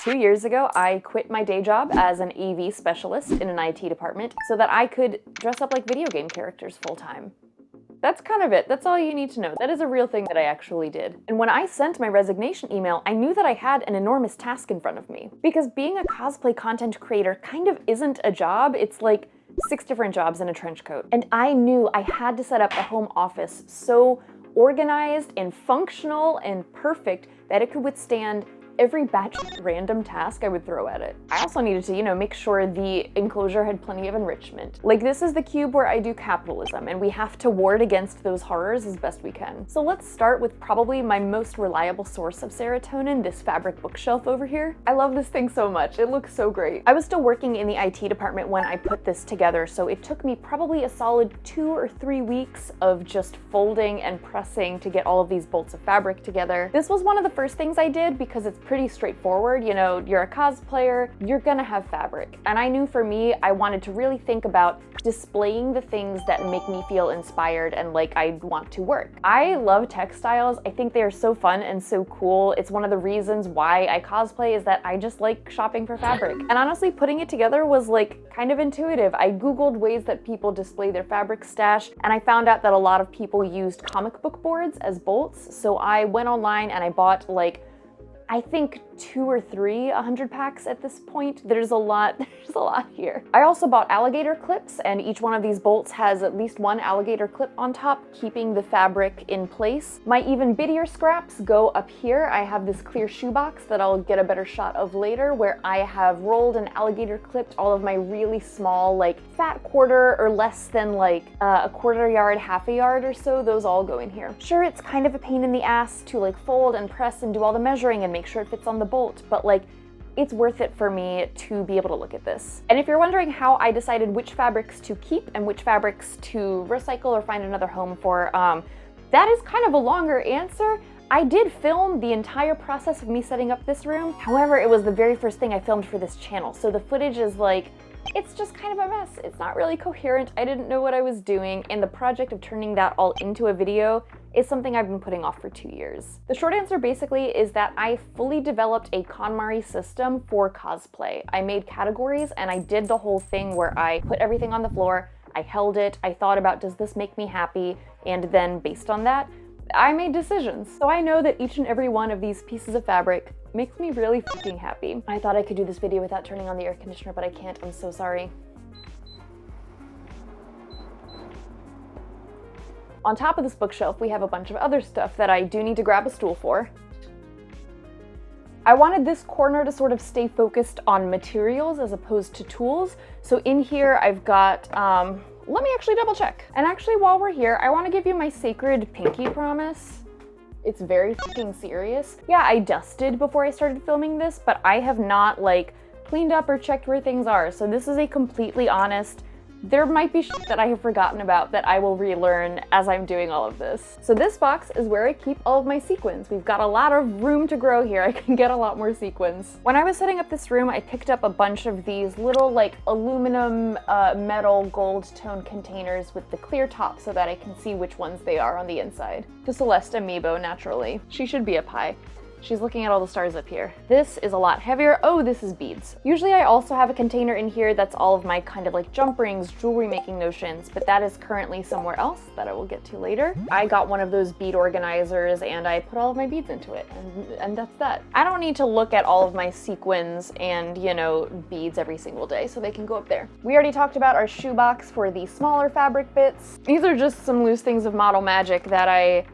2 years ago, I quit my day job as an AV specialist in an IT department so that I could dress up like video game characters full time. That's kind of it. That's all you need to know. That is a real thing that I actually did. And when I sent my resignation email, I knew that I had an enormous task in front of me. Because being a cosplay content creator kind of isn't a job. It's like 6 different jobs in a trench coat. And I knew I had to set up a home office so organized and functional and perfect that it could withstand every batch of random task I would throw at it. I also needed to, make sure the enclosure had plenty of enrichment. Like, this is the cube where I do capitalism, and we have to ward against those horrors as best we can. So let's start with probably my most reliable source of serotonin, this fabric bookshelf over here. I love this thing so much. It looks so great. I was still working in the IT department when I put this together, so it took me probably a solid 2 or 3 weeks of just folding and pressing to get all of these bolts of fabric together. This was one of the first things I did because it's pretty straightforward. You're a cosplayer, you're gonna have fabric. And I knew for me, I wanted to really think about displaying the things that make me feel inspired and like I want to work. I love textiles. I think they are so fun and so cool. It's one of the reasons why I cosplay is that I just like shopping for fabric. And honestly, putting it together was like kind of intuitive. I Googled ways that people display their fabric stash, and I found out that a lot of people used comic book boards as bolts. So I went online and I bought like, I think 2 or 3 100 packs at this point. There's a lot here. I also bought alligator clips, and each one of these bolts has at least one alligator clip on top, keeping the fabric in place. My even bittier scraps go up here. I have this clear shoebox that I'll get a better shot of later, where I have rolled and alligator clipped all of my really small, like fat quarter or less than like a quarter yard, half a yard or so. Those all go in here. Sure, it's kind of a pain in the ass to like fold and press and do all the measuring and make sure it fits on the bolt, but like it's worth it for me to be able to look at this. And if you're wondering how I decided which fabrics to keep and which fabrics to recycle or find another home for, that is kind of a longer answer. I did film the entire process of me setting up this room. However, it was the very first thing I filmed for this channel, so the footage is like, it's just kind of a mess. It's not really coherent. I didn't know what I was doing, and the project of turning that all into a video is something I've been putting off for 2 years. The short answer basically is that I fully developed a KonMari system for cosplay. I made categories and I did the whole thing where I put everything on the floor, I held it, I thought about, does this make me happy? And then based on that, I made decisions. So I know that each and every one of these pieces of fabric makes me really fucking happy. I thought I could do this video without turning on the air conditioner, but I can't. I'm so sorry. On top of this bookshelf, we have a bunch of other stuff that I do need to grab a stool for. I wanted this corner to sort of stay focused on materials as opposed to tools. So in here, I've got, let me actually double check. And actually, while we're here, I want to give you my sacred pinky promise. It's very fucking serious. Yeah, I dusted before I started filming this, but I have not like cleaned up or checked where things are. So this is a completely honest, there might be shit that I have forgotten about that I will relearn as I'm doing all of this. So this box is where I keep all of my sequins. We've got a lot of room to grow here. I can get a lot more sequins. When I was setting up this room, I picked up a bunch of these little like aluminum metal gold tone containers with the clear top so that I can see which ones they are on the inside. To Celeste Amiibo, naturally. She should be up high. She's looking at all the stars up here. This is a lot heavier. Oh, this is beads. Usually I also have a container in here that's all of my kind of like jump rings, jewelry making notions, but that is currently somewhere else that I will get to later. I got one of those bead organizers and I put all of my beads into it, and that's that. I don't need to look at all of my sequins and, beads every single day, so they can go up there. We already talked about our shoebox for the smaller fabric bits. These are just some loose things of model magic that I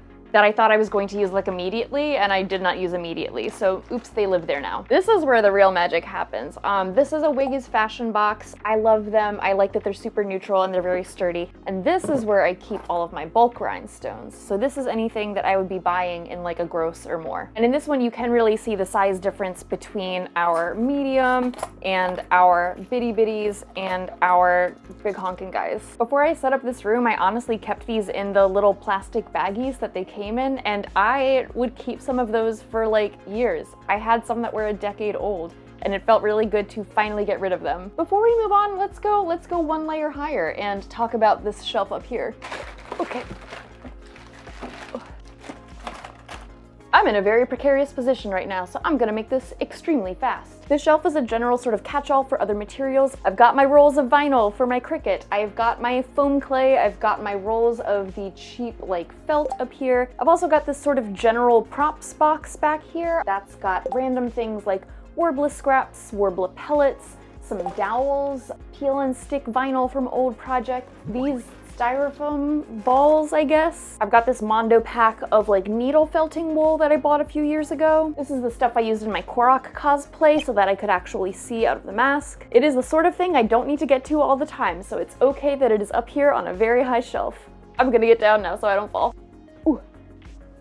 thought I was going to use like immediately, and I did not use immediately, so oops, they live there now. This is where the real magic happens. This is a Wigg's fashion box. I love them. I like that they're super neutral and they're very sturdy. And this is where I keep all of my bulk rhinestones. So this is anything that I would be buying in like a gross or more. And in this one, you can really see the size difference between our medium and our bitty bitties and our big honking guys. Before I set up this room, I honestly kept these in the little plastic baggies that they came in, and I would keep some of those for like years. I had some that were a decade old, and it felt really good to finally get rid of them. Before we move on, let's go one layer higher and talk about this shelf up here. Okay. I'm in a very precarious position right now, so I'm gonna make this extremely fast. This shelf is a general sort of catch-all for other materials. I've got my rolls of vinyl for my Cricut. I've got my foam clay. I've got my rolls of the cheap like felt up here. I've also got this sort of general props box back here. That's got random things like Worbla scraps, Worbla pellets, some dowels, peel and stick vinyl from old projects, these styrofoam balls, I guess. I've got this Mondo pack of like needle felting wool that I bought a few years ago. This is the stuff I used in my Korok cosplay so that I could actually see out of the mask. It is the sort of thing I don't need to get to all the time, so it's okay that it is up here on a very high shelf. I'm gonna get down now so I don't fall. Ooh,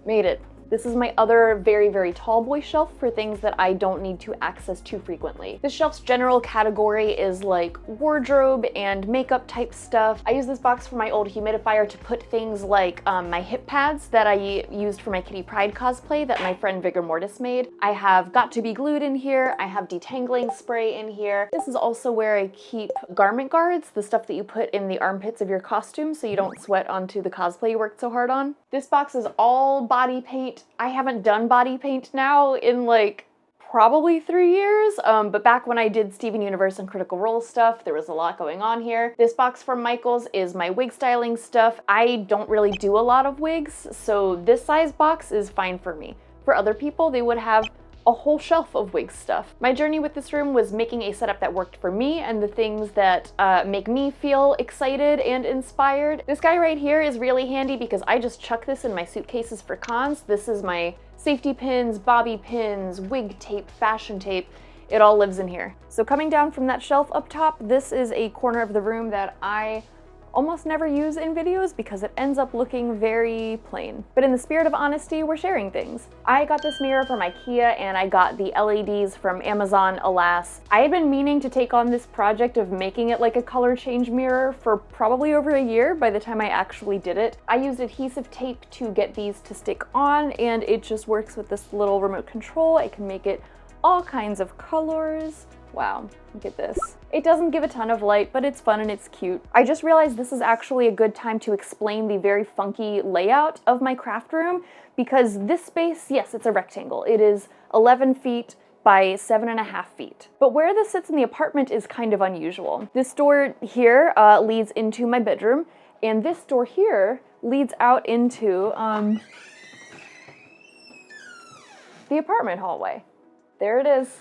made it. This is my other very, very tall boy shelf for things that I don't need to access too frequently. This shelf's general category is like wardrobe and makeup type stuff. I use this box for my old humidifier to put things like my hip pads that I used for my Kitty Pryde cosplay that my friend Vigor Mortis made. I have Got to Be Glued in here. I have detangling spray in here. This is also where I keep garment guards, the stuff that you put in the armpits of your costume so you don't sweat onto the cosplay you worked so hard on. This box is all body paint. I haven't done body paint now in like probably 3 years, but back when I did Steven Universe and Critical Role stuff, there was a lot going on here. This box from Michaels is my wig styling stuff. I don't really do a lot of wigs, so this size box is fine for me. For other people, they would have a whole shelf of wig stuff. My journey with this room was making a setup that worked for me and the things that make me feel excited and inspired. This guy right here is really handy because I just chuck this in my suitcases for cons. This is my safety pins, bobby pins, wig tape, fashion tape. It all lives in here. So coming down from that shelf up top, this is a corner of the room that I almost never use in videos because it ends up looking very plain. But in the spirit of honesty, we're sharing things. I got this mirror from IKEA and I got the LEDs from Amazon, A.L.I.S.O.N. I had been meaning to take on this project of making it like a color change mirror for probably over a year by the time I actually did it. I used adhesive tape to get these to stick on and it just works with this little remote control. I can make it all kinds of colors. Wow, look at this. It doesn't give a ton of light, but it's fun and it's cute. I just realized this is actually a good time to explain the very funky layout of my craft room because this space, yes, it's a rectangle. It is 11 feet by 7.5 feet. But where this sits in the apartment is kind of unusual. This door here leads into my bedroom, and this door here leads out into the apartment hallway. There it is.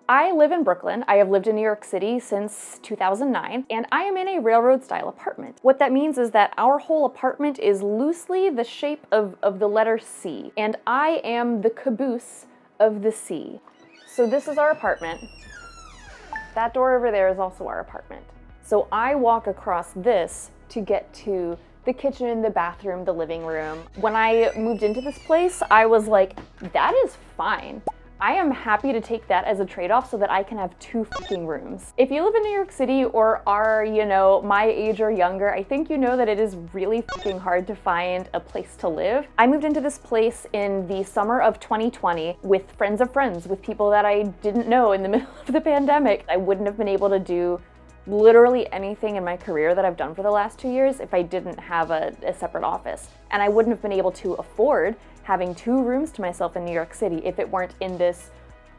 I live in Brooklyn. I have lived in New York City since 2009, and I am in a railroad-style apartment. What that means is that our whole apartment is loosely the shape of the letter C, and I am the caboose of the C. So this is our apartment. That door over there is also our apartment. So I walk across this to get to the kitchen, the bathroom, the living room. When I moved into this place, I was like, that is fine. I am happy to take that as a trade-off so that I can have 2 fucking rooms. If you live in New York City or are, you know, my age or younger, I think you know that it is really fucking hard to find a place to live. I moved into this place in the summer of 2020 with friends of friends, with people that I didn't know in the middle of the pandemic. I wouldn't have been able to do literally anything in my career that I've done for the last 2 years if I didn't have a separate office. And I wouldn't have been able to afford having 2 rooms to myself in New York City if it weren't in this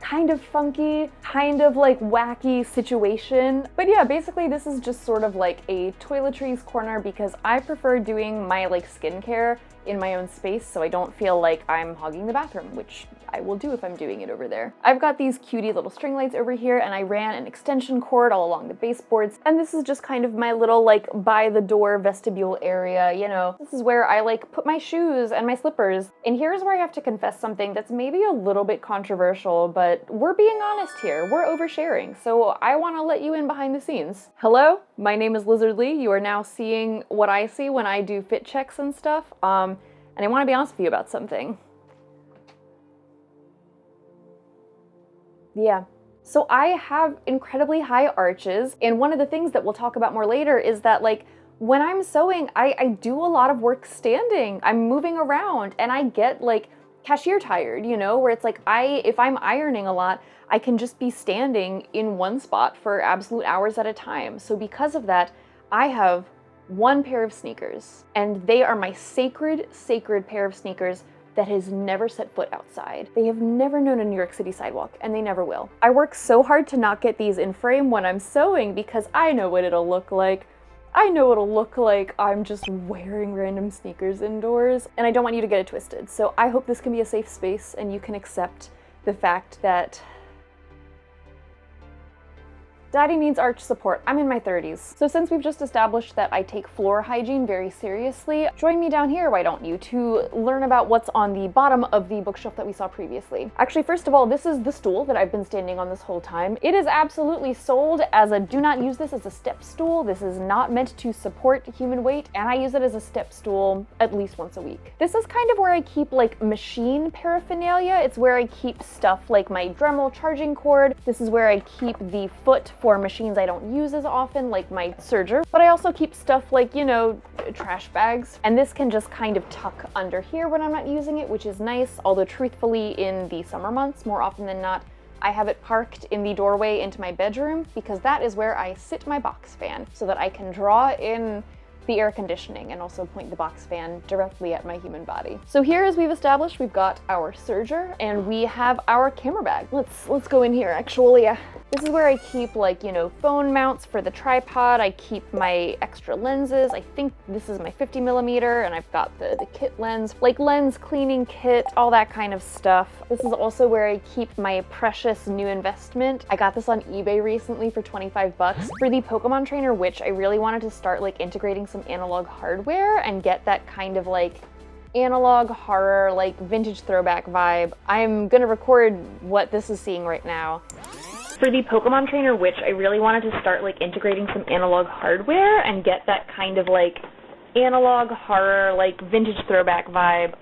kind of funky, kind of like wacky situation. But yeah, basically this is just sort of like a toiletries corner because I prefer doing my like skincare in my own space so I don't feel like I'm hogging the bathroom, which I will do if I'm doing it over there. I've got these cutie little string lights over here and I ran an extension cord all along the baseboards, and this is just kind of my little like by the door vestibule area, you know. This is where I like put my shoes and my slippers. And here's where I have to confess something that's maybe a little bit controversial, but we're being honest here. We're oversharing, so I want to let you in behind the scenes. Hello, my name is Lizard Lee. You are now seeing what I see when I do fit checks and stuff. And I want to be honest with you about something. Yeah. So I have incredibly high arches, and one of the things that we'll talk about more later is that like when I'm sewing, I do a lot of work standing. I'm moving around and I get like cashier tired, you know, where it's like if I'm ironing a lot, I can just be standing in one spot for absolute hours at a time. So because of that, I have one pair of sneakers, and they are my sacred pair of sneakers that has never set foot outside. They have never known a New York City sidewalk, and they never will. I work so hard to not get these in frame when I'm sewing because I know what it'll look like. I know it'll look like I'm just wearing random sneakers indoors, and I don't want you to get it twisted. So I hope this can be a safe space and you can accept the fact that Daddy needs arch support. I'm in my 30s. So since we've just established that I take floor hygiene very seriously, join me down here, why don't you, to learn about what's on the bottom of the bookshelf that we saw previously. Actually, first of all, this is the stool that I've been standing on this whole time. It is absolutely sold as a do not use this as a step stool. This is not meant to support human weight, and I use it as a step stool at least once a week. This is kind of where I keep like machine paraphernalia. It's where I keep stuff like my Dremel charging cord. This is where I keep the foot for machines I don't use as often, like my serger, but I also keep stuff like, you know, trash bags. And this can just kind of tuck under here when I'm not using it, which is nice. Although truthfully, in the summer months, more often than not, I have it parked in the doorway into my bedroom because that is where I sit my box fan so that I can draw in the air conditioning and also point the box fan directly at my human body. So here, as we've established, we've got our serger and we have our camera bag. Let's go in here actually. This is where I keep, like, you know, phone mounts for the tripod. I keep my extra lenses. I think this is my 50mm, and I've got the kit lens, like lens cleaning kit, all that kind of stuff. This is also where I keep my precious new investment. I got this on eBay recently for 25 bucks for the Pokemon trainer, which I really wanted to start like integrating some analog hardware and get that kind of like analog horror, like vintage throwback vibe. I'm gonna record what this is seeing right now. For the Pokemon trainer, which I really wanted to start like integrating some analog hardware and get that kind of like analog horror, like vintage throwback vibe.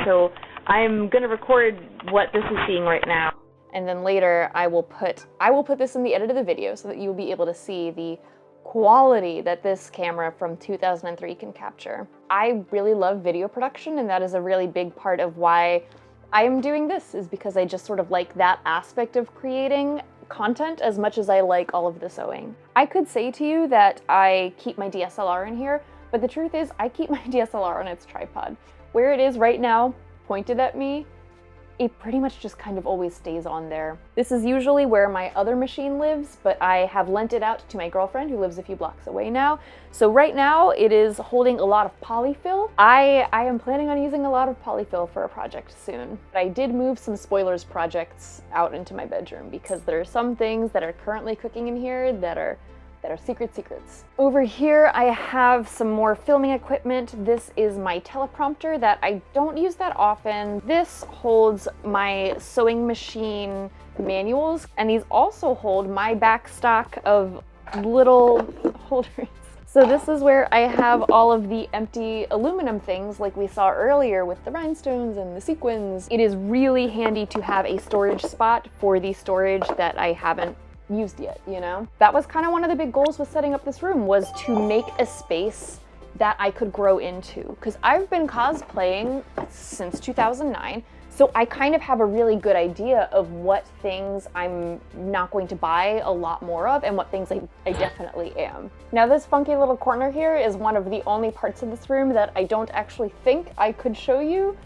So I'm gonna record what this is seeing right now. And then later I will put this in the edit of the video so that you'll be able to see the quality that this camera from 2003 can capture. I really love video production, and that is a really big part of why I am doing this, is because I just sort of like that aspect of creating content as much as I like all of the sewing. I could say to you that I keep my DSLR in here, but the truth is I keep my DSLR on its tripod. Where it is right now, pointed at me, it pretty much just kind of always stays on there. This is usually where my other machine lives, but I have lent it out to my girlfriend who lives a few blocks away now. So right now it is holding a lot of polyfill. I am planning on using a lot of polyfill for a project soon. But I did move some spoilers projects out into my bedroom because there are some things that are currently cooking in here that are secrets. Over here I have some more filming equipment. This is my teleprompter that I don't use that often. This holds my sewing machine manuals, and these also hold my back stock of little holders. So this is where I have all of the empty aluminum things like we saw earlier with the rhinestones and the sequins. It is really handy to have a storage spot for the storage that I haven't used yet, you know? That was kind of one of the big goals with setting up this room, was to make a space that I could grow into. Because I've been cosplaying since 2009, so I kind of have a really good idea of what things I'm not going to buy a lot more of and what things I definitely am. Now this funky little corner here is one of the only parts of this room that I don't actually think I could show you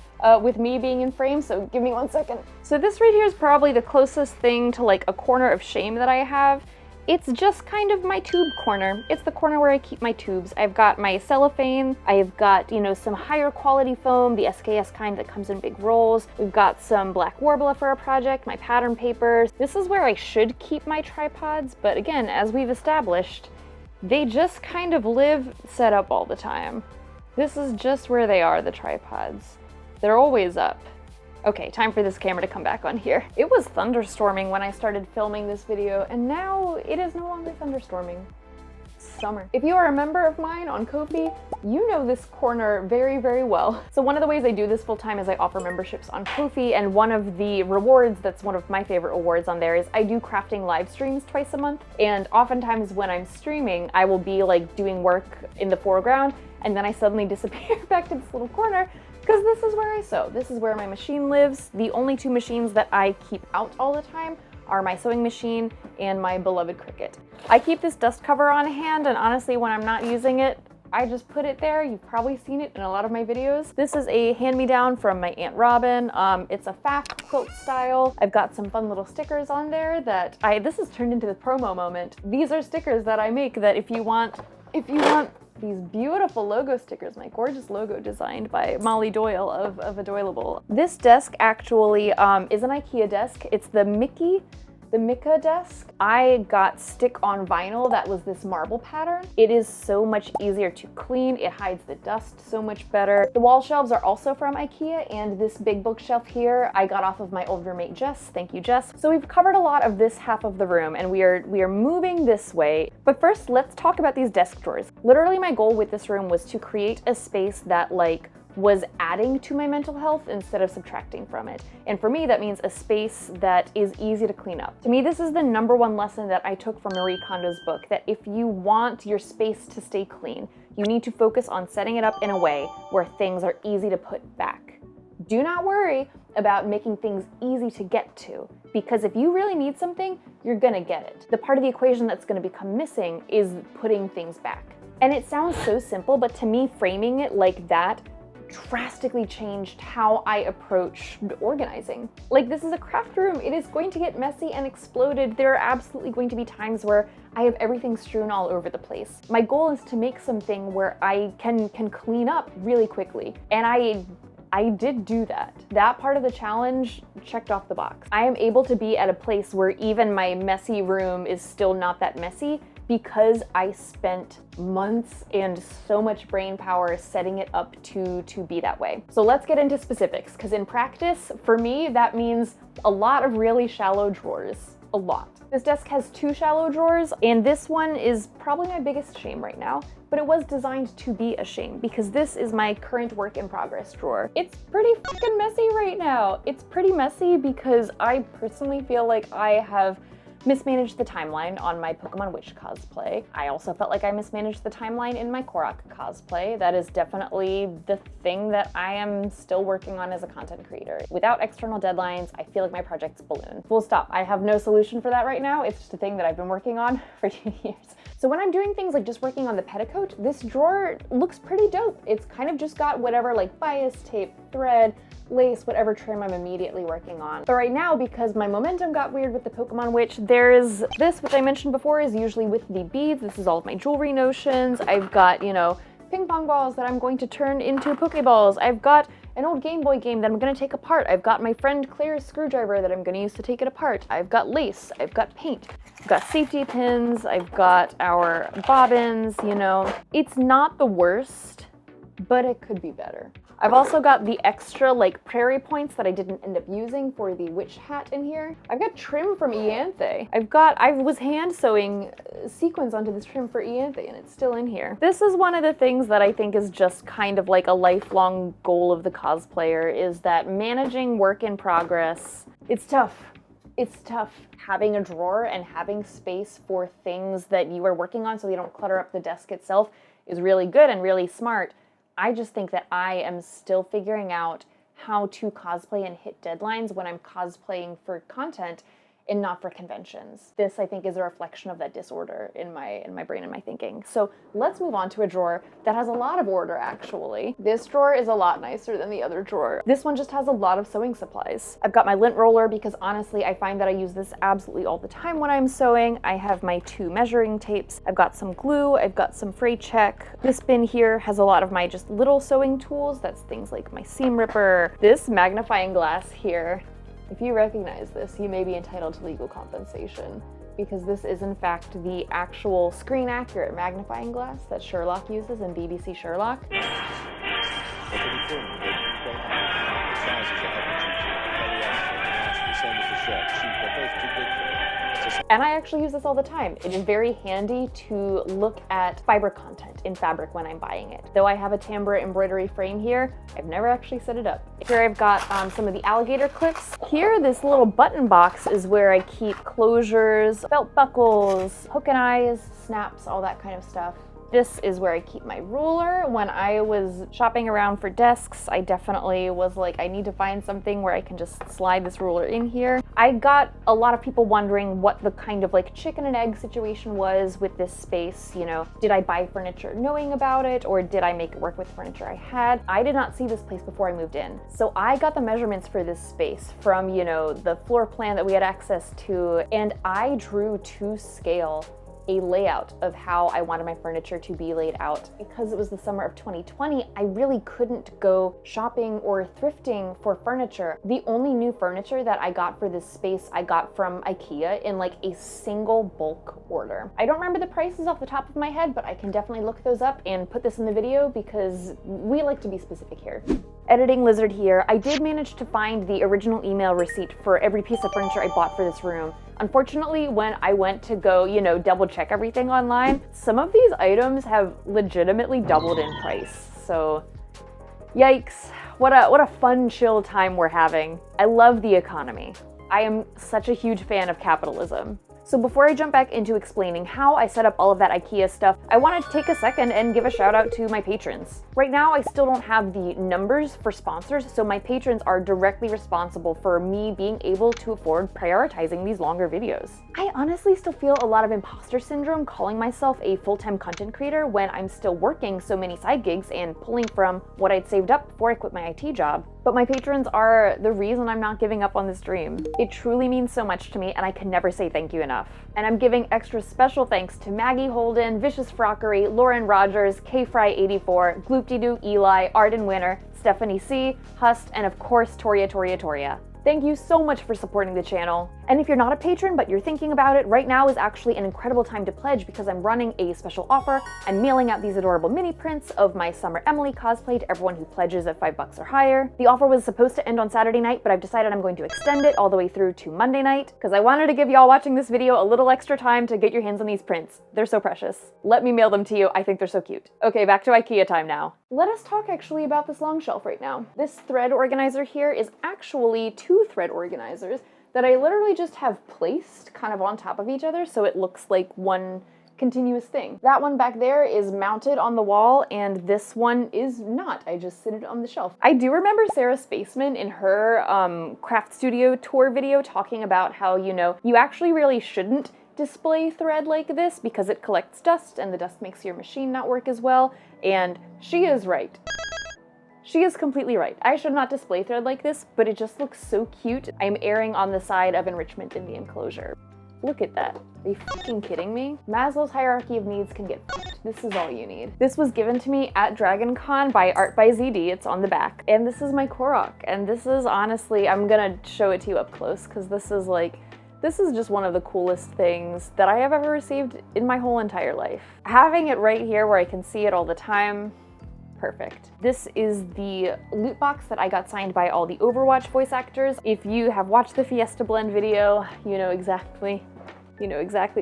with me being in frame, so give me 1 second. So this right here is probably the closest thing to like a corner of shame that I have. It's just kind of my tube corner. It's the corner where I keep my tubes. I've got my cellophane, I've got, you know, some higher quality foam, the SKS kind that comes in big rolls. We've got some black Warbler for a project, my pattern papers. This is where I should keep my tripods, but again, as we've established, they just kind of live set up all the time. This is just where they are, the tripods. They're always up. Okay, time for this camera to come back on here. It was thunderstorming when I started filming this video, and now it is no longer thunderstorming. Summer. If you are a member of mine on Ko-fi, you know this corner very, very well. So one of the ways I do this full time is I offer memberships on Ko-fi, and one of the rewards, that's one of my favorite rewards on there, is I do crafting live streams twice a month. And oftentimes when I'm streaming, I will be like doing work in the foreground, and then I suddenly disappear back to this little corner, because this is where I sew. This is where my machine lives. The only two machines that I keep out all the time are my sewing machine and my beloved Cricut. I keep this dust cover on hand, and honestly, when I'm not using it, I just put it there. You've probably seen it in a lot of my videos. This is a hand-me-down from my Aunt Robin. It's a fact quilt style. I've got some fun little stickers on there that this has turned into the promo moment. These are stickers that I make that if you want these beautiful logo stickers, my gorgeous logo designed by Molly Doyle of Adoilable. This desk actually is an IKEA desk. It's the Mika desk. I got stick on vinyl that was this marble pattern. It is so much easier to clean. It hides the dust so much better. The wall shelves are also from IKEA, and this big bookshelf here I got off of my old roommate Jess. Thank you, Jess. So we've covered a lot of this half of the room, and we are moving this way. But first, let's talk about these desk drawers. Literally, my goal with this room was to create a space that was adding to my mental health instead of subtracting from it. And for me, that means a space that is easy to clean up. To me, this is the #1 lesson that I took from Marie Kondo's book, that if you want your space to stay clean, you need to focus on setting it up in a way where things are easy to put back. Do not worry about making things easy to get to, because if you really need something, you're gonna get it. The part of the equation that's gonna become missing is putting things back. And it sounds so simple, but to me, framing it like that drastically changed how I approach organizing. Like, this is a craft room. It is going to get messy and exploded. There are absolutely going to be times where I have everything strewn all over the place. My goal is to make something where I can clean up really quickly. And I did do that. That part of the challenge checked off the box. I am able to be at a place where even my messy room is still not that messy, because I spent months and so much brain power setting it up to be that way. So let's get into specifics, because in practice, for me, that means a lot of really shallow drawers. A lot. This desk has 2 shallow drawers, and this one is probably my biggest shame right now, but it was designed to be a shame because this is my current work in progress drawer. It's pretty fucking messy right now. It's pretty messy because I personally feel like I have mismanaged the timeline on my Pokemon Witch cosplay. I also felt like I mismanaged the timeline in my Korok cosplay. That is definitely the thing that I am still working on as a content creator. Without external deadlines, I feel like my project's balloon. Full stop. I have no solution for that right now. It's just a thing that I've been working on for 2 years. So when I'm doing things like just working on the petticoat, this drawer looks pretty dope. It's kind of just got whatever bias tape, thread, lace, whatever trim I'm immediately working on. But right now, because my momentum got weird with the Pokemon Witch, there's this, which I mentioned before, is usually with the beads. This is all of my jewelry notions. I've got, ping pong balls that I'm going to turn into Pokeballs. I've got an old Game Boy game that I'm gonna take apart. I've got my friend Claire's screwdriver that I'm gonna use to take it apart. I've got lace, I've got paint, I've got safety pins, I've got our bobbins, It's not the worst, but it could be better. I've also got the extra prairie points that I didn't end up using for the witch hat in here. I've got trim from Ianthe. I was hand sewing sequins onto this trim for Ianthe, and it's still in here. This is one of the things that I think is just kind of like a lifelong goal of the cosplayer, is that managing work in progress, it's tough. It's tough. Having a drawer and having space for things that you are working on so you don't clutter up the desk itself is really good and really smart. I just think that I am still figuring out how to cosplay and hit deadlines when I'm cosplaying for content and not for conventions. This, I think, is a reflection of that disorder in my brain and my thinking. So let's move on to a drawer that has a lot of order, actually. This drawer is a lot nicer than the other drawer. This one just has a lot of sewing supplies. I've got my lint roller because honestly, I find that I use this absolutely all the time when I'm sewing. I have my 2 measuring tapes. I've got some glue. I've got some fray check. This bin here has a lot of my just little sewing tools. That's things like my seam ripper. This magnifying glass here, if you recognize this, you may be entitled to legal compensation, because this is in fact the actual screen accurate magnifying glass that Sherlock uses in BBC Sherlock. And I actually use this all the time. It is very handy to look at fiber content in fabric when I'm buying it. Though I have a tambour embroidery frame here, I've never actually set it up. Here I've got some of the alligator clips. Here, this little button box is where I keep closures, belt buckles, hook and eyes, snaps, all that kind of stuff. This is where I keep my ruler. When I was shopping around for desks, I definitely was like, I need to find something where I can just slide this ruler in here. I got a lot of people wondering what the kind of like chicken and egg situation was with this space. You know, did I buy furniture knowing about it, or did I make it work with furniture I had? I did not see this place before I moved in. So I got the measurements for this space from, you know, the floor plan that we had access to, and I drew to scale a layout of how I wanted my furniture to be laid out. Because it was the summer of 2020, I really couldn't go shopping or thrifting for furniture. The only new furniture that I got for this space, I got from IKEA in like a single bulk order. I don't remember the prices off the top of my head, but I can definitely look those up and put this in the video because we like to be specific here. Editing Lizard here, I did manage to find the original email receipt for every piece of furniture I bought for this room. Unfortunately, when I went to go, you know, double check everything online, some of these items have legitimately doubled in price. So, yikes. What a fun, chill time we're having. I love the economy. I am such a huge fan of capitalism. So before I jump back into explaining how I set up all of that IKEA stuff, I wanted to take a second and give a shout out to my patrons. Right now, I still don't have the numbers for sponsors, so my patrons are directly responsible for me being able to afford prioritizing these longer videos. I honestly still feel a lot of imposter syndrome calling myself a full-time content creator when I'm still working so many side gigs and pulling from what I'd saved up before I quit my IT job. But my patrons are the reason I'm not giving up on this dream. It truly means so much to me, and I can never say thank you enough. And I'm giving extra special thanks to Maggie Holden, Vicious Frockery, Lauren Rogers, KFry84, Gloopty-Doo, Eli, Arden Winner, Stephanie C, Hust, and of course Toria. Thank you so much for supporting the channel. And if you're not a patron but you're thinking about it, right now is actually an incredible time to pledge because I'm running a special offer. I'm mailing out these adorable mini prints of my summer Emily cosplay to everyone who pledges at $5 or higher. The offer was supposed to end on Saturday night, but I've decided I'm going to extend it all the way through to Monday night because I wanted to give y'all watching this video a little extra time to get your hands on these prints. They're so precious. Let me mail them to you. I think they're so cute. Okay, back to IKEA time now. Let us talk actually about this long shelf right now. This thread organizer here is actually 2 thread organizers that I literally just have placed kind of on top of each other so it looks like one continuous thing. That one back there is mounted on the wall and this one is not. I just sit it on the shelf. I do remember Sarah Spaceman in her craft studio tour video talking about how, you know, you actually really shouldn't display thread like this because it collects dust and the dust makes your machine not work as well, and she is right. She is completely right. I should not display thread like this, but it just looks so cute. I'm erring on the side of enrichment in the enclosure. Look at that. Are you fucking kidding me? Maslow's hierarchy of needs can get fucked. This is all you need. This was given to me at DragonCon by Art by ZD. It's on the back. And this is my Korok. And this is honestly, I'm gonna show it to you up close because this is just one of the coolest things that I have ever received in my whole entire life. Having it right here where I can see it all the time, perfect. This is the loot box that I got signed by all the Overwatch voice actors. If you have watched the Fiesta Blend video, you know exactly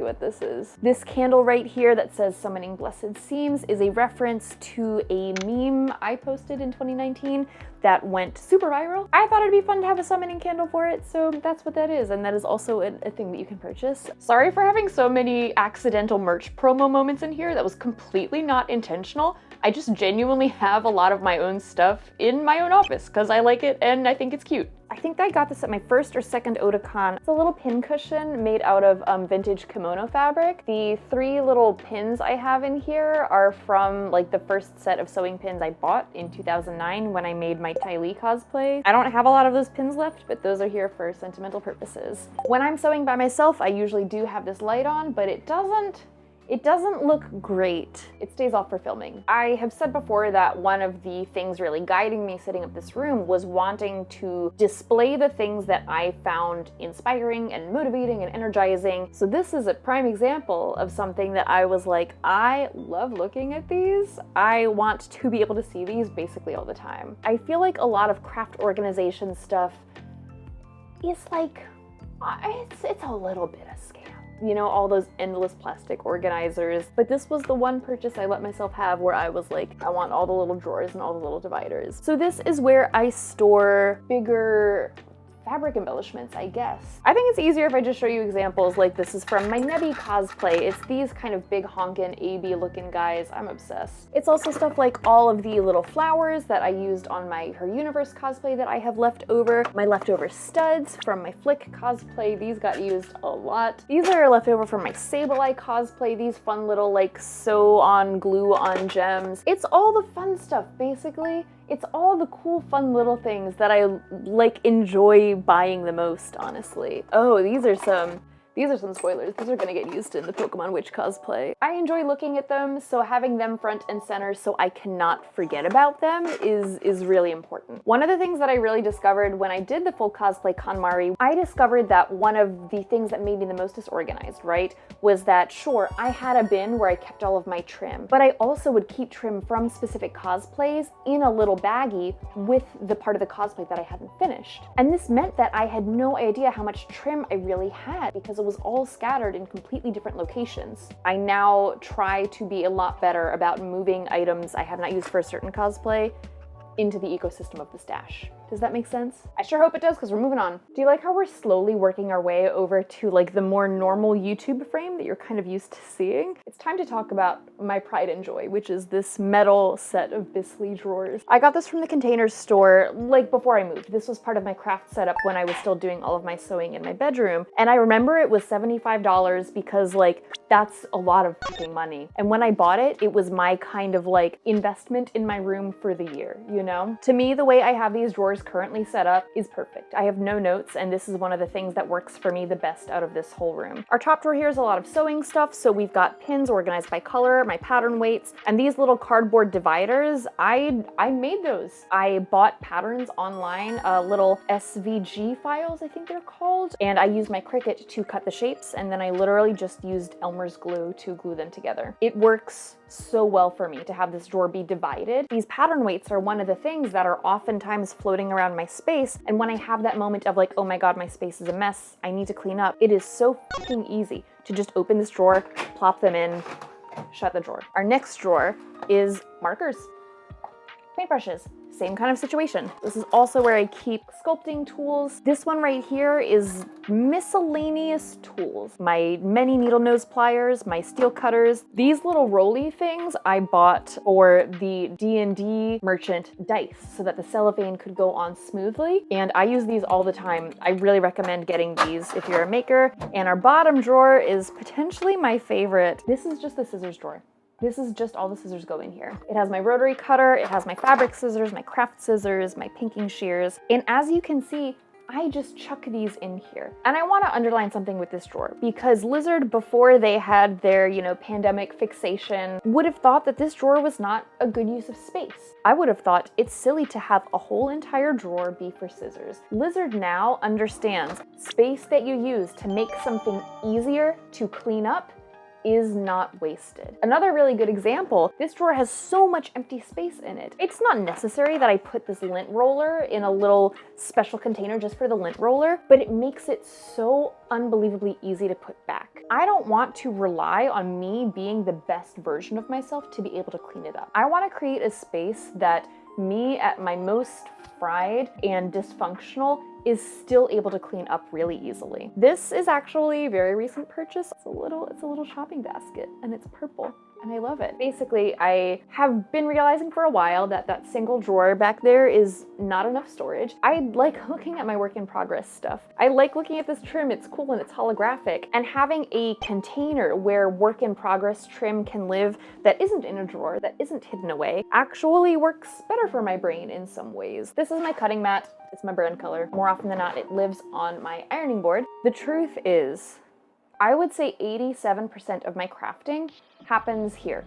what this is. This candle right here that says Summoning Blessed Seams is a reference to a meme I posted in 2019 that went super viral. I thought it'd be fun to have a summoning candle for it, so that's what that is, and that is also a thing that you can purchase. Sorry for having so many accidental merch promo moments in here. That was completely not intentional. I just genuinely have a lot of my own stuff in my own office because I like it and I think it's cute. I think I got this at my first or second Otakon. It's a little pin cushion made out of vintage kimono fabric. The 3 little pins I have in here are from like the first set of sewing pins I bought in 2009 when I made my tryyy cosplay. I don't have a lot of those pins left, but those are here for sentimental purposes. When I'm sewing by myself, I usually do have this light on, but it doesn't look great. It stays off for filming. I have said before that one of the things really guiding me setting up this room was wanting to display the things that I found inspiring and motivating and energizing. So this is a prime example of something that I was like, I love looking at these. I want to be able to see these basically all the time. I feel like a lot of craft organization stuff is like, it's a little bit of scam. You know, all those endless plastic organizers. But this was the one purchase I let myself have where I was like, I want all the little drawers and all the little dividers. So this is where I store bigger fabric embellishments, I guess. I think it's easier if I just show you examples. Like this is from my Nebby cosplay. It's these kind of big honkin' AB looking guys. I'm obsessed. It's also stuff like all of the little flowers that I used on my Her Universe cosplay that I have left over. My leftover studs from my Flick cosplay. These got used a lot. These are left over from my A.L.I.S.O.N cosplay. These fun little like sew on, glue on gems. It's all the fun stuff, basically. It's all the cool, fun little things that I like enjoy buying the most, honestly. Oh, these are some spoilers. These are gonna get used in the Pokemon Witch cosplay. I enjoy looking at them, so having them front and center so I cannot forget about them is really important. One of the things that I really discovered when I did the full cosplay KonMari, I discovered that one of the things that made me the most disorganized, right, was that sure, I had a bin where I kept all of my trim, but I also would keep trim from specific cosplays in a little baggie with the part of the cosplay that I hadn't finished. And this meant that I had no idea how much trim I really had because it was all scattered in completely different locations. I now try to be a lot better about moving items I have not used for a certain cosplay into the ecosystem of the stash. Does that make sense? I sure hope it does, because we're moving on. Do you like how we're slowly working our way over to like the more normal YouTube frame that you're kind of used to seeing? It's time to talk about my pride and joy, which is this metal set of Bisley drawers. I got this from the Containers store like before I moved. This was part of my craft setup when I was still doing all of my sewing in my bedroom. And I remember it was $75 because like that's a lot of fucking money. And when I bought it, it was my kind of like investment in my room for the year, you know? To me, the way I have these drawers currently set up is perfect. I have no notes, and this is one of the things that works for me the best out of this whole room. Our top drawer here is a lot of sewing stuff, so we've got pins organized by color, my pattern weights, and these little cardboard dividers, I made those. I bought patterns online, little SVG files, I think they're called, and I used my Cricut to cut the shapes, and then I literally just used Elmer's glue to glue them together. It works so well for me to have this drawer be divided. These pattern weights are one of the things that are oftentimes floating around my space, and when I have that moment of like, oh my god, my space is a mess, I need to clean up, it is so fucking easy to just open this drawer, plop them in, shut the drawer. Our next drawer is markers, paintbrushes. Same kind of situation. This is also where I keep sculpting tools. This one right here is miscellaneous tools. My many needle nose pliers, my steel cutters. These little rolly things I bought for the D&D merchant dice so that the cellophane could go on smoothly. And I use these all the time. I really recommend getting these if you're a maker. And our bottom drawer is potentially my favorite. This is just the scissors drawer. This is just all the scissors go in here. It has my rotary cutter, it has my fabric scissors, my craft scissors, my pinking shears, and as you can see, I just chuck these in here. And I want to underline something with this drawer because Lizard, before they had their, pandemic fixation, would have thought that this drawer was not a good use of space. I would have thought it's silly to have a whole entire drawer be for scissors. Lizard now understands space that you use to make something easier to clean up is not wasted. Another really good example, this drawer has so much empty space in it. It's not necessary that I put this lint roller in a little special container just for the lint roller, but it makes it so unbelievably easy to put back. I don't want to rely on me being the best version of myself to be able to clean it up. I want to create a space that me at my most fried and dysfunctional is still able to clean up really easily. This is actually a very recent purchase. It's a little shopping basket and it's purple and I love it. Basically, I have been realizing for a while that that single drawer back there is not enough storage. I like looking at my work in progress stuff. I like looking at this trim, it's cool and it's holographic, and having a container where work in progress trim can live that isn't in a drawer, that isn't hidden away, actually works better for my brain in some ways. This is my cutting mat. It's my brand color. More often than not, it lives on my ironing board. The truth is, I would say 87% of my crafting happens here,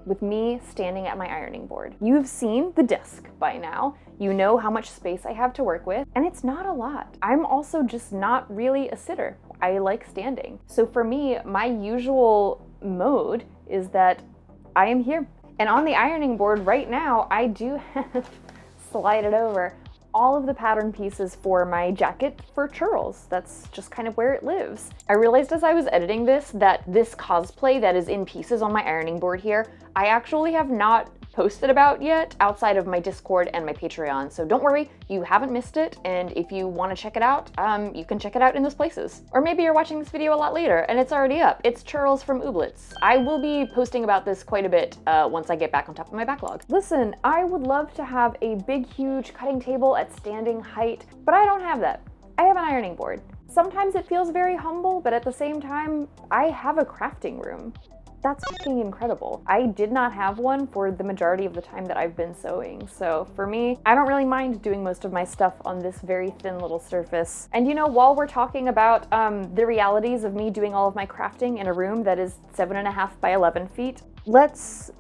with me standing at my ironing board. You've seen the desk by now. You know how much space I have to work with, and it's not a lot. I'm also just not really a sitter. I like standing. So for me, my usual mode is that I am here. And on the ironing board right now, I do have, slide it over, all of the pattern pieces for my jacket for churls. That's just kind of where it lives. I realized as I was editing this that this cosplay that is in pieces on my ironing board here, I actually have not posted about yet outside of my Discord and my Patreon. So don't worry, you haven't missed it. And if you want to check it out, you can check it out in those places. Or maybe you're watching this video a lot later and it's already up. It's Churls from Ooblets. I will be posting about this quite a bit once I get back on top of my backlog. Listen, I would love to have a big, huge cutting table at standing height, but I don't have that. I have an ironing board. Sometimes it feels very humble, but at the same time, I have a crafting room. That's fucking incredible. I did not have one for the majority of the time that I've been sewing. So for me, I don't really mind doing most of my stuff on this very thin little surface. And you know, while we're talking about the realities of me doing all of my crafting in a room that is 7.5 by 11 feet, let's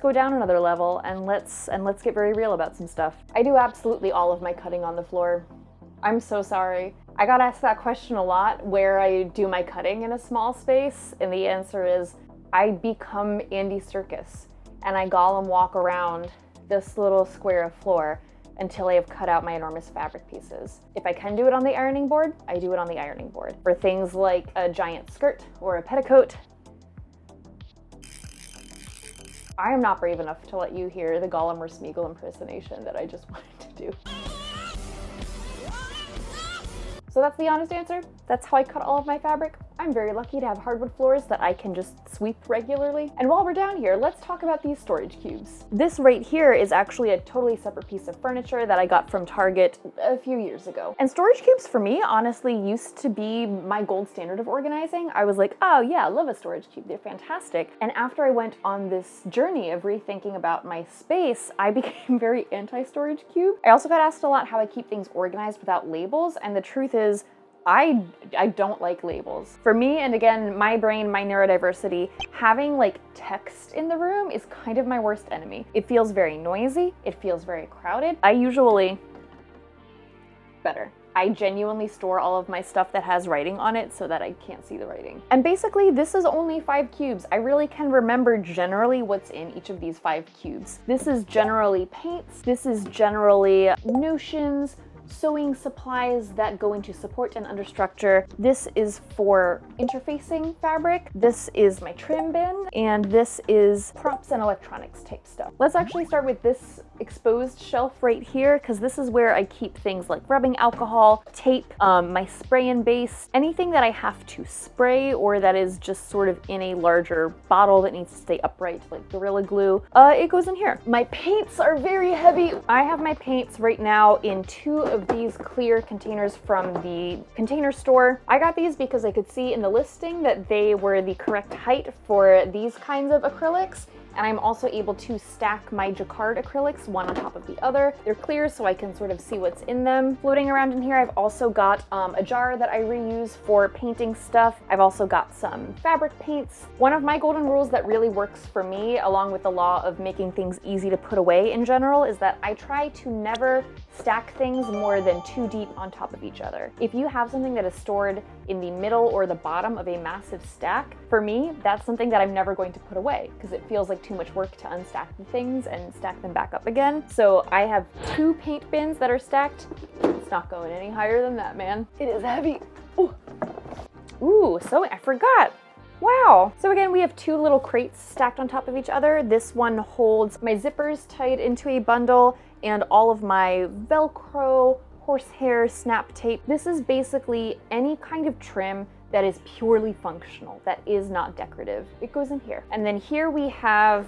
go down another level and let's get very real about some stuff. I do absolutely all of my cutting on the floor. I'm so sorry. I got asked that question a lot, where I do my cutting in a small space, and the answer is I become Andy Serkis and I Gollum walk around this little square of floor until I have cut out my enormous fabric pieces. If I can do it on the ironing board, I do it on the ironing board. For things like a giant skirt or a petticoat, I am not brave enough to let you hear the Gollum or Smeagol impersonation that I just wanted to do. So that's the honest answer. That's how I cut all of my fabric. I'm very lucky to have hardwood floors that I can just sweep regularly. And while we're down here, let's talk about these storage cubes. This right here is actually a totally separate piece of furniture that I got from Target a few years ago. And storage cubes for me, honestly, used to be my gold standard of organizing. I was like, oh yeah, I love a storage cube, they're fantastic. And after I went on this journey of rethinking about my space, I became very anti-storage cube. I also got asked a lot how I keep things organized without labels, and the truth is, I don't like labels. For me, and again, my brain, my neurodiversity, having like text in the room is kind of my worst enemy. It feels very noisy, it feels very crowded. I genuinely store all of my stuff that has writing on it so that I can't see the writing. And basically, this is only 5 cubes. I really can remember generally what's in each of these 5 cubes. This is generally paints, this is generally notions, sewing supplies that go into support and understructure. This is for interfacing fabric. This is my trim bin, and this is props and electronics type stuff. Let's actually start with this exposed shelf right here, because this is where I keep things like rubbing alcohol, tape, my spray and base, anything that I have to spray or that is just sort of in a larger bottle that needs to stay upright, like Gorilla Glue, it goes in here. My paints are very heavy. I have my paints right now in 2 of these clear containers from the Container Store. I got these because I could see in the listing that they were the correct height for these kinds of acrylics. And I'm also able to stack my jacquard acrylics one on top of the other. They're clear so I can sort of see what's in them. Floating around in here, I've also got a jar that I reuse for painting stuff. I've also got some fabric paints. One of my golden rules that really works for me, along with the law of making things easy to put away in general, is that I try to never stack things more than 2 deep on top of each other. If you have something that is stored in the middle or the bottom of a massive stack, for me, that's something that I'm never going to put away because it feels like too much work to unstack the things and stack them back up again. So I have 2 paint bins that are stacked. It's not going any higher than that, man. It is heavy. Ooh, so I forgot. Wow. So again, we have 2 little crates stacked on top of each other. This one holds my zippers tied into a bundle and all of my Velcro, horsehair, snap tape. This is basically any kind of trim that is purely functional, that is not decorative. It goes in here. And then here we have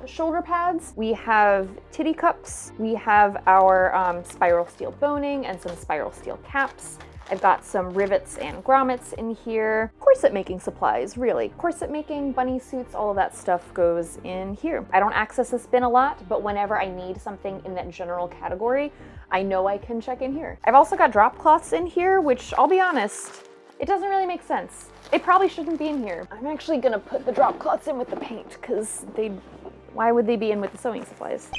shoulder pads, we have titty cups, we have our spiral steel boning and some spiral steel caps. I've got some rivets and grommets in here. Corset making supplies, really. Corset making, bunny suits, all of that stuff goes in here. I don't access this bin a lot, but whenever I need something in that general category, I know I can check in here. I've also got drop cloths in here, which I'll be honest, it doesn't really make sense. It probably shouldn't be in here. I'm actually gonna put the drop cloths in with the paint, because why would they be in with the sewing supplies?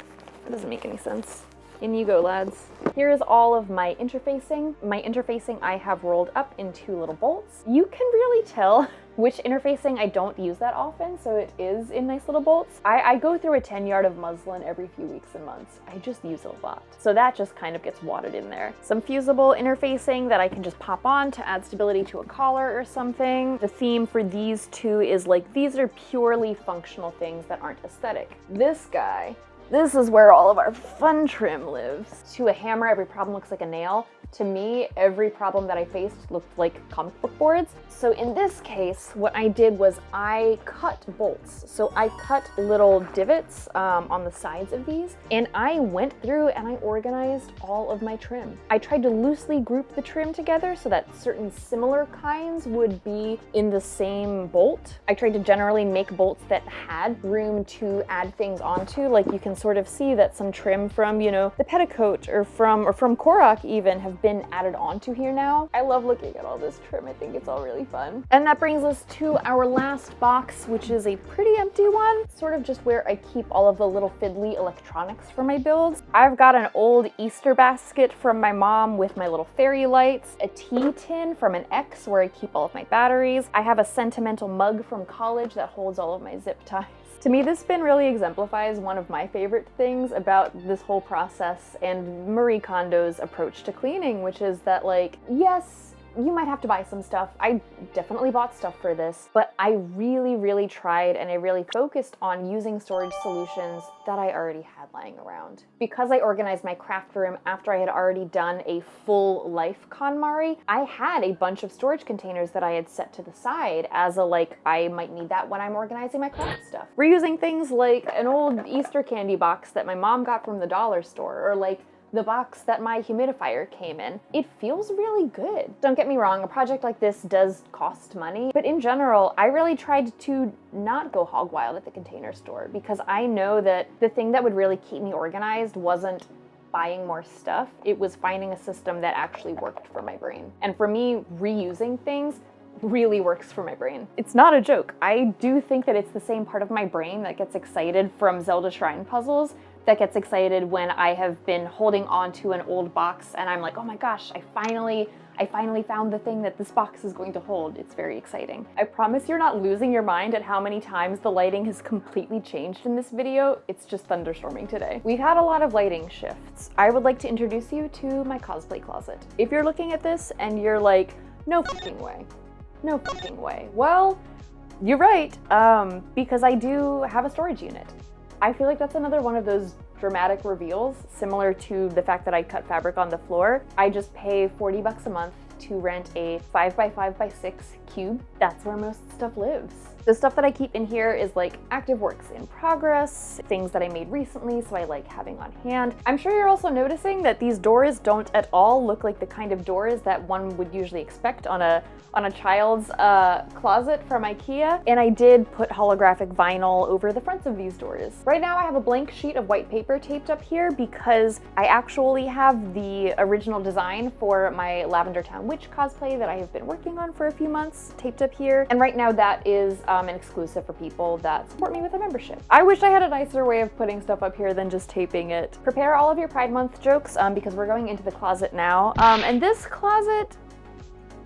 That doesn't make any sense. In you go, lads. Here is all of my interfacing. My interfacing I have rolled up in 2 little bolts. You can really tell which interfacing I don't use that often, so it is in nice little bolts. I go through a 10 yard of muslin every few weeks and months. I just use it a lot. So that just kind of gets wadded in there. Some fusible interfacing that I can just pop on to add stability to a collar or something. The theme for these two is like, these are purely functional things that aren't aesthetic. This guy, this is where all of our fun trim lives. To a hammer, every problem looks like a nail. To me, every problem that I faced looked like comic book boards. So in this case, what I did was I cut bolts. So I cut little divots on the sides of these, and I went through and I organized all of my trim. I tried to loosely group the trim together so that certain similar kinds would be in the same bolt. I tried to generally make bolts that had room to add things onto. Like you can sort of see that some trim from, you know, the petticoat or from Korok even have been added onto here now. I love looking at all this trim. I think it's all really fun. And that brings us to our last box, which is a pretty empty one. Sort of just where I keep all of the little fiddly electronics for my builds. I've got an old Easter basket from my mom with my little fairy lights, a tea tin from an X where I keep all of my batteries. I have a sentimental mug from college that holds all of my zip ties. To me, this bin really exemplifies one of my favorite things about this whole process and Marie Kondo's approach to cleaning, which is that, like, yes, you might have to buy some stuff. I definitely bought stuff for this, but I really tried and I really focused on using storage solutions that I already had lying around. Because I organized my craft room after I had already done a full life KonMari, I had a bunch of storage containers that I had set to the side as a, like, I might need that when I'm organizing my craft stuff. We're using things like an old Easter candy box that my mom got from the dollar store, or like the box that my humidifier came in. It feels really good. Don't get me wrong, a project like this does cost money, but in general, I really tried to not go hog wild at the container store because I know that the thing that would really keep me organized wasn't buying more stuff, it was finding a system that actually worked for my brain. And for me, reusing things really works for my brain. It's not a joke. I do think that it's the same part of my brain that gets excited from Zelda Shrine puzzles, that gets excited when I have been holding on to an old box and I'm like, oh my gosh, I finally found the thing that this box is going to hold. It's very exciting. I promise you're not losing your mind at how many times the lighting has completely changed in this video. It's just thunderstorming today. We've had a lot of lighting shifts. I would like to introduce you to my cosplay closet. If you're looking at this and you're like, no fucking way. No fucking way. Well, you're right, because I do have a storage unit. I feel like that's another one of those dramatic reveals, similar to the fact that I cut fabric on the floor. I just pay 40 bucks a month to rent a 5x5x6 cube. That's where most stuff lives. The stuff that I keep in here is like active works in progress, things that I made recently, so I like having on hand. I'm sure you're also noticing that these doors don't at all look like the kind of doors that one would usually expect on a child's closet from IKEA. And I did put holographic vinyl over the fronts of these doors. Right now I have a blank sheet of white paper taped up here because I actually have the original design for my Lavender Town Witch cosplay that I have been working on for a few months taped up here. And right now that is an exclusive for people that support me with a membership. I wish I had a nicer way of putting stuff up here than just taping it. Prepare all of your Pride Month jokes because we're going into the closet now. And this closet,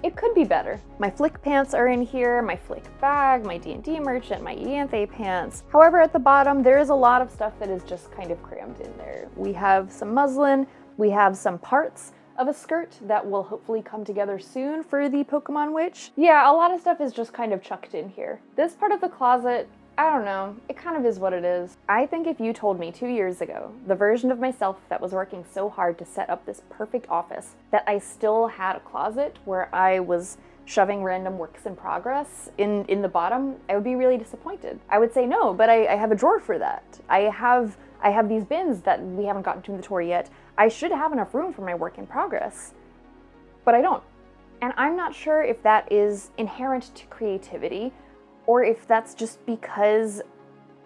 it could be better. My flick pants are in here, my flick bag, my D&D merchant, my Ianthe pants. However, at the bottom, there is a lot of stuff that is just kind of crammed in there. We have some muslin, we have some parts of a skirt that will hopefully come together soon for the Pokemon Witch. Yeah, a lot of stuff is just kind of chucked in here. This part of the closet, I don't know, it kind of is what it is. I think if you told me 2 years ago, the version of myself that was working so hard to set up this perfect office, that I still had a closet where I was shoving random works in progress in the bottom, I would be really disappointed. I would say no, but I have a drawer for that. I have these bins that we haven't gotten to in the tour yet. I should have enough room for my work in progress, but I don't. And I'm not sure if that is inherent to creativity or if that's just because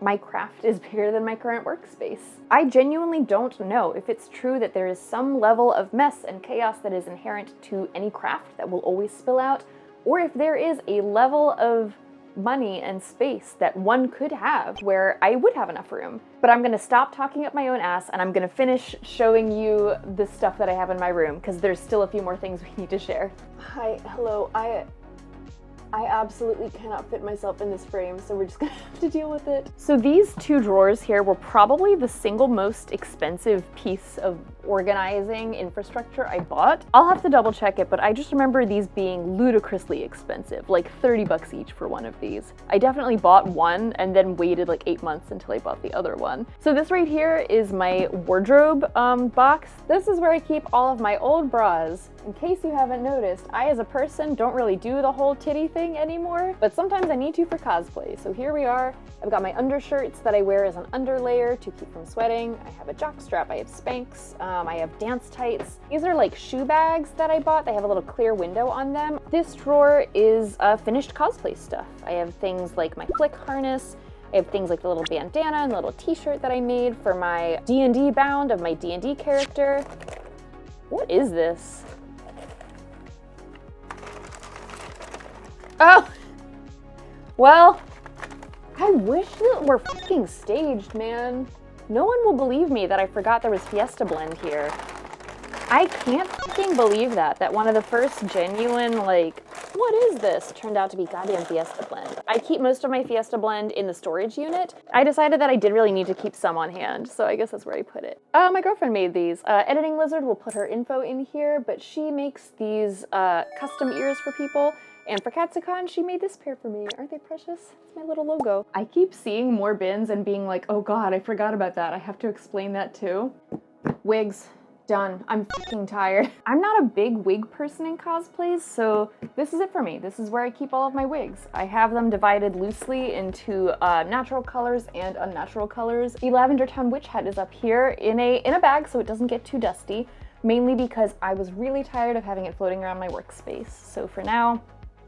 my craft is bigger than my current workspace. I genuinely don't know if it's true that there is some level of mess and chaos that is inherent to any craft that will always spill out, or if there is a level of money and space that one could have where I would have enough room. But I'm gonna stop talking up my own ass and I'm gonna finish showing you the stuff that I have in my room because there's still a few more things we need to share. Hi, hello, I absolutely cannot fit myself in this frame, so we're just gonna have to deal with it. So these two drawers here were probably the single most expensive piece of organizing infrastructure I bought. I'll have to double check it, but I just remember these being ludicrously expensive, like 30 bucks each for one of these. I definitely bought one and then waited like 8 months until I bought the other one. So this right here is my wardrobe box. This is where I keep all of my old bras. In case you haven't noticed, I as a person don't really do the whole titty thing anymore, but sometimes I need to for cosplay. So here we are. I've got my undershirts that I wear as an underlayer to keep from sweating. I have a jockstrap, I have Spanx, I have dance tights. These are like shoe bags that I bought. They have a little clear window on them. This drawer is finished cosplay stuff. I have things like my flick harness. I have things like the little bandana and the little t-shirt that I made for my D&D bound of my D&D character. What is this? Oh! Well, I wish that were fucking staged, man. No one will believe me that I forgot there was Fiesta Blend here. I can't fucking believe that one of the first genuine, like, what is this, turned out to be goddamn Fiesta Blend. I keep most of my Fiesta Blend in the storage unit. I decided that I did really need to keep some on hand, so I guess that's where I put it. My girlfriend made these. Editing Lizard will put her info in here, but she makes these custom ears for people. And for Katsucon, she made this pair for me. Aren't they precious? It's my little logo. I keep seeing more bins and being like, oh god, I forgot about that. I have to explain that too. Wigs. Done. I'm fucking tired. I'm not a big wig person in cosplays, so this is it for me. This is where I keep all of my wigs. I have them divided loosely into natural colors and unnatural colors. The Lavender Town Witch Hat is up here in a bag so it doesn't get too dusty, mainly because I was really tired of having it floating around my workspace. So for now,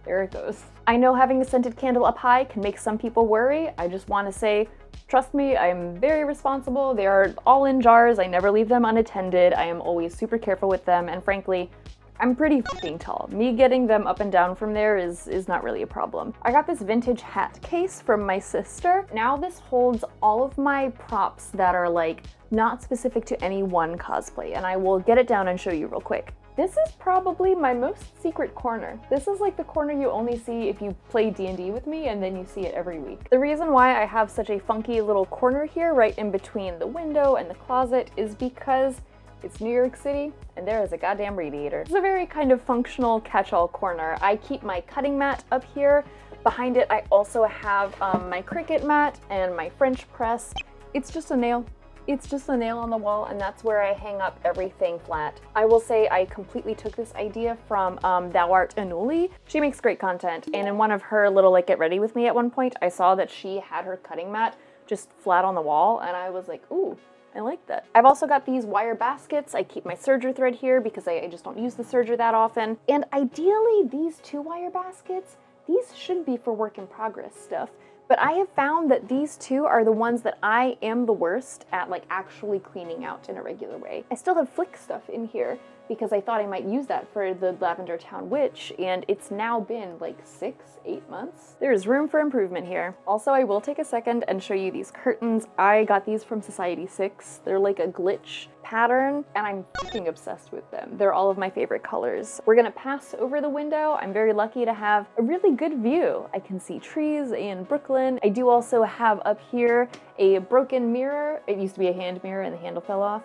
there it goes. I know having a scented candle up high can make some people worry. I just want to say, trust me, I'm very responsible. They are all in jars. I never leave them unattended. I am always super careful with them, and frankly, I'm pretty fucking tall. Me getting them up and down from there is not really a problem. I got this vintage hat case from my sister. Now this holds all of my props that are like not specific to any one cosplay, and I will get it down and show you real quick. This is probably my most secret corner. This is like the corner you only see if you play D&D with me and then you see it every week. The reason why I have such a funky little corner here right in between the window and the closet is because it's New York City and there is a goddamn radiator. It's a very kind of functional catch-all corner. I keep my cutting mat up here. Behind it I also have my Cricut mat and my French press. It's just a nail. It's just a nail on the wall, and that's where I hang up everything flat. I will say I completely took this idea from Thou Art Anuli. She makes great content, and in one of her little like get ready with me at one point, I saw that she had her cutting mat just flat on the wall, and I was like, ooh, I like that. I've also got these wire baskets. I keep my serger thread here because I just don't use the serger that often. And ideally, these two wire baskets, these should be for work in progress stuff. But I have found that these two are the ones that I am the worst at like actually cleaning out in a regular way. I still have flick stuff in here because I thought I might use that for the Lavender Town Witch, and it's now been like 6-8 months. There's room for improvement here. Also, I will take a second and show you these curtains. I got these from Society 6. They're like a glitch pattern, and I'm fucking obsessed with them. They're all of my favorite colors. We're gonna pass over the window. I'm very lucky to have a really good view. I can see trees in Brooklyn. I do also have up here a broken mirror. It used to be a hand mirror and the handle fell off.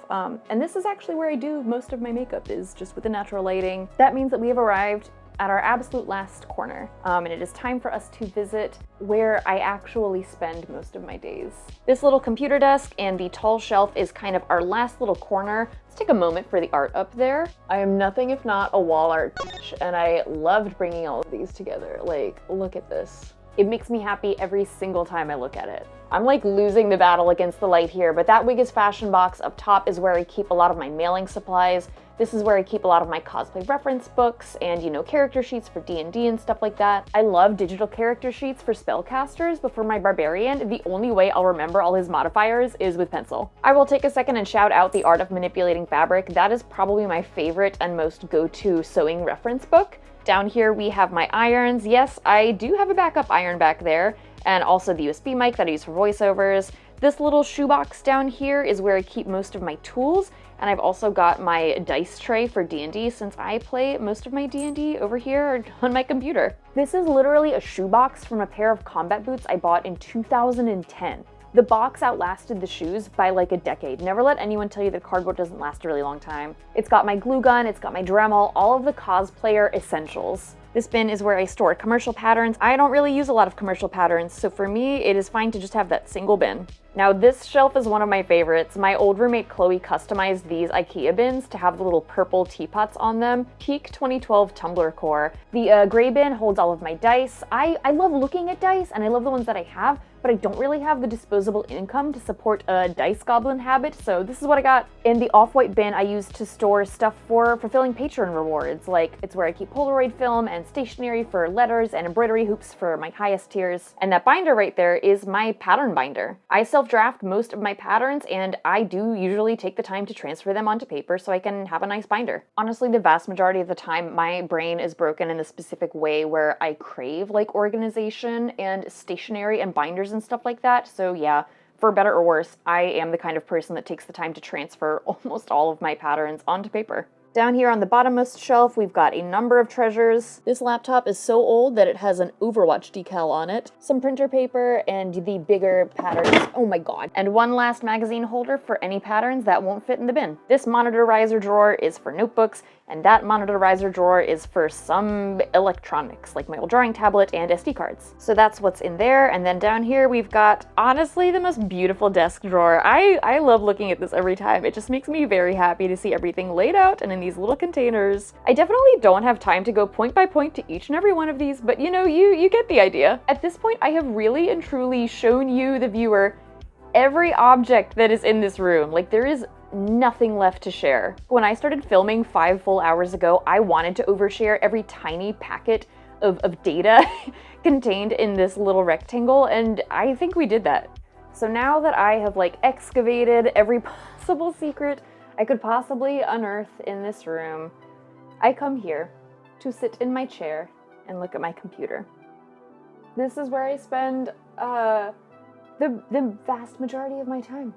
And this is actually where I do most of my makeup, is just with the natural lighting. That means that we have arrived at our absolute last corner, and it is time for us to visit where I actually spend most of my days. This little computer desk and the tall shelf is kind of our last little corner. Let's take a moment for the art up there. I am nothing if not a wall art bitch, and I loved bringing all of these together. Like, look at this. It makes me happy every single time I look at it. I'm like losing the battle against the light here, but that Wig is Fashion box up top is where I keep a lot of my mailing supplies. This is where I keep a lot of my cosplay reference books and, you know, character sheets for D&D and stuff like that. I love digital character sheets for spellcasters, but for my barbarian, the only way I'll remember all his modifiers is with pencil. I will take a second and shout out The Art of Manipulating Fabric. That is probably my favorite and most go-to sewing reference book. Down here we have my irons. Yes, I do have a backup iron back there, and also the USB mic that I use for voiceovers. This little shoebox down here is where I keep most of my tools, And I've also got my dice tray for D&D, since I play most of my D&D over here on my computer. This is literally a shoebox from a pair of combat boots I bought in 2010. The box outlasted the shoes by like a decade. Never let anyone tell you that cardboard doesn't last a really long time. It's got my glue gun, it's got my Dremel, all of the cosplayer essentials. This bin is where I store commercial patterns. I don't really use a lot of commercial patterns, so for me, it is fine to just have that single bin. Now this shelf is one of my favorites. My old roommate Chloe customized these IKEA bins to have the little purple teapots on them. Peak 2012 Tumblr core. The gray bin holds all of my dice. I love looking at dice, and I love the ones that I have, but I don't really have the disposable income to support a dice goblin habit, so this is what I got. In the off-white bin, I use to store stuff for fulfilling patron rewards. Like, it's where I keep Polaroid film and stationery for letters and embroidery hoops for my highest tiers. And that binder right there is my pattern binder. I self-draft most of my patterns, and I do usually take the time to transfer them onto paper so I can have a nice binder. Honestly, the vast majority of the time, my brain is broken in the specific way where I crave like organization and stationery and binders and stuff like that. So yeah, for better or worse, I am the kind of person that takes the time to transfer almost all of my patterns onto paper. Down here on the bottommost shelf, we've got a number of treasures. This laptop is so old that it has an Overwatch decal on it, some printer paper, and the bigger patterns. Oh my god. And one last magazine holder for any patterns that won't fit in the bin. This monitor riser drawer is for notebooks, and that monitor riser drawer is for some electronics, like my old drawing tablet and SD cards. So that's what's in there, and then down here we've got, honestly, the most beautiful desk drawer. I love looking at this every time. It just makes me very happy to see everything laid out and in these little containers. I definitely don't have time to go point by point to each and every one of these, but you know, you get the idea. At this point, I have really and truly shown you, the viewer, every object that is in this room. Like, there is nothing left to share. When I started filming 5 full hours ago, I wanted to overshare every tiny packet of data contained in this little rectangle, and I think we did that. So now that I have like excavated every possible secret I could possibly unearth in this room, I come here to sit in my chair and look at my computer. This is where I spend the vast majority of my time.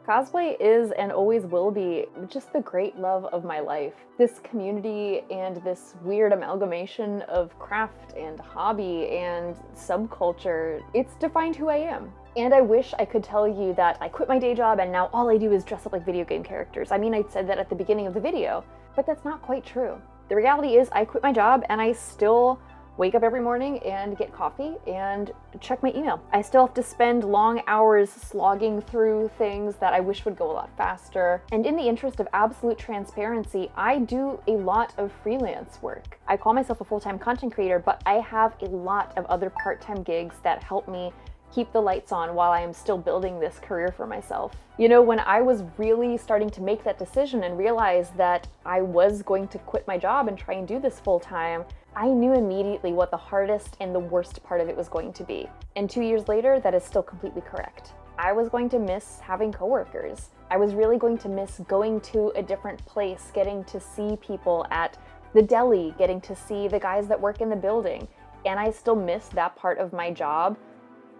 Cosplay is and always will be just the great love of my life. This community and this weird amalgamation of craft and hobby and subculture, it's defined who I am. And I wish I could tell you that I quit my day job and now all I do is dress up like video game characters. I mean, I said that at the beginning of the video, but that's not quite true. The reality is I quit my job and I still wake up every morning and get coffee and check my email. I still have to spend long hours slogging through things that I wish would go a lot faster. And in the interest of absolute transparency, I do a lot of freelance work. I call myself a full-time content creator, but I have a lot of other part-time gigs that help me keep the lights on while I am still building this career for myself. You know, when I was really starting to make that decision and realize that I was going to quit my job and try and do this full-time, I knew immediately what the hardest and the worst part of it was going to be. And 2 years later, that is still completely correct. I was going to miss having coworkers. I was really going to miss going to a different place, getting to see people at the deli, getting to see the guys that work in the building. And I still miss that part of my job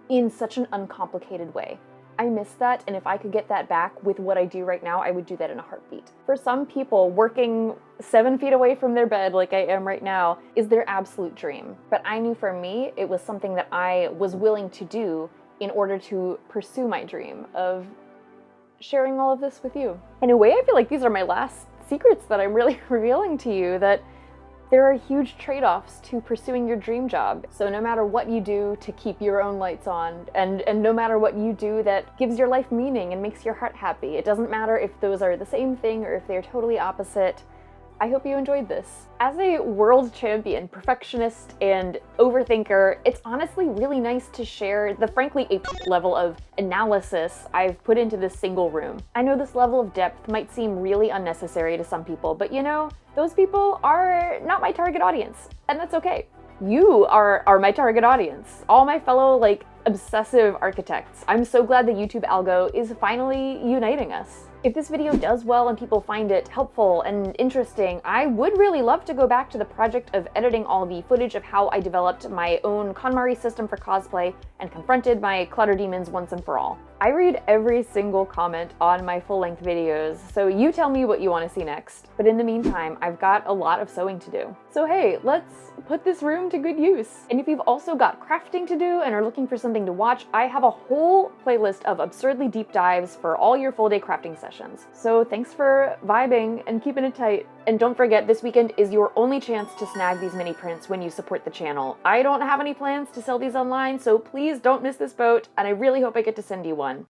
in such an uncomplicated way. I miss that, and if I could get that back with what I do right now, I would do that in a heartbeat. For some people, working 7 feet away from their bed like I am right now is their absolute dream. But I knew for me, it was something that I was willing to do in order to pursue my dream of sharing all of this with you. In a way, I feel like these are my last secrets that I'm really revealing to you, that there are huge trade-offs to pursuing your dream job. So no matter what you do to keep your own lights on, and no matter what you do that gives your life meaning and makes your heart happy, it doesn't matter if those are the same thing or if they're totally opposite. I hope you enjoyed this. As a world champion, perfectionist, and overthinker, it's honestly really nice to share the frankly ape level of analysis I've put into this single room. I know this level of depth might seem really unnecessary to some people, but you know, those people are not my target audience, and that's okay. You are my target audience. All my fellow, like, obsessive architects. I'm so glad the YouTube algo is finally uniting us. If this video does well and people find it helpful and interesting, I would really love to go back to the project of editing all the footage of how I developed my own KonMari system for cosplay and confronted my clutter demons once and for all. I read every single comment on my full-length videos, so you tell me what you want to see next. But in the meantime, I've got a lot of sewing to do. So hey, let's put this room to good use. And if you've also got crafting to do and are looking for something to watch, I have a whole playlist of absurdly deep dives for all your full-day crafting sessions. So thanks for vibing and keeping it tight. And don't forget, this weekend is your only chance to snag these mini prints when you support the channel. I don't have any plans to sell these online, so please don't miss this boat, and I really hope I get to send you one.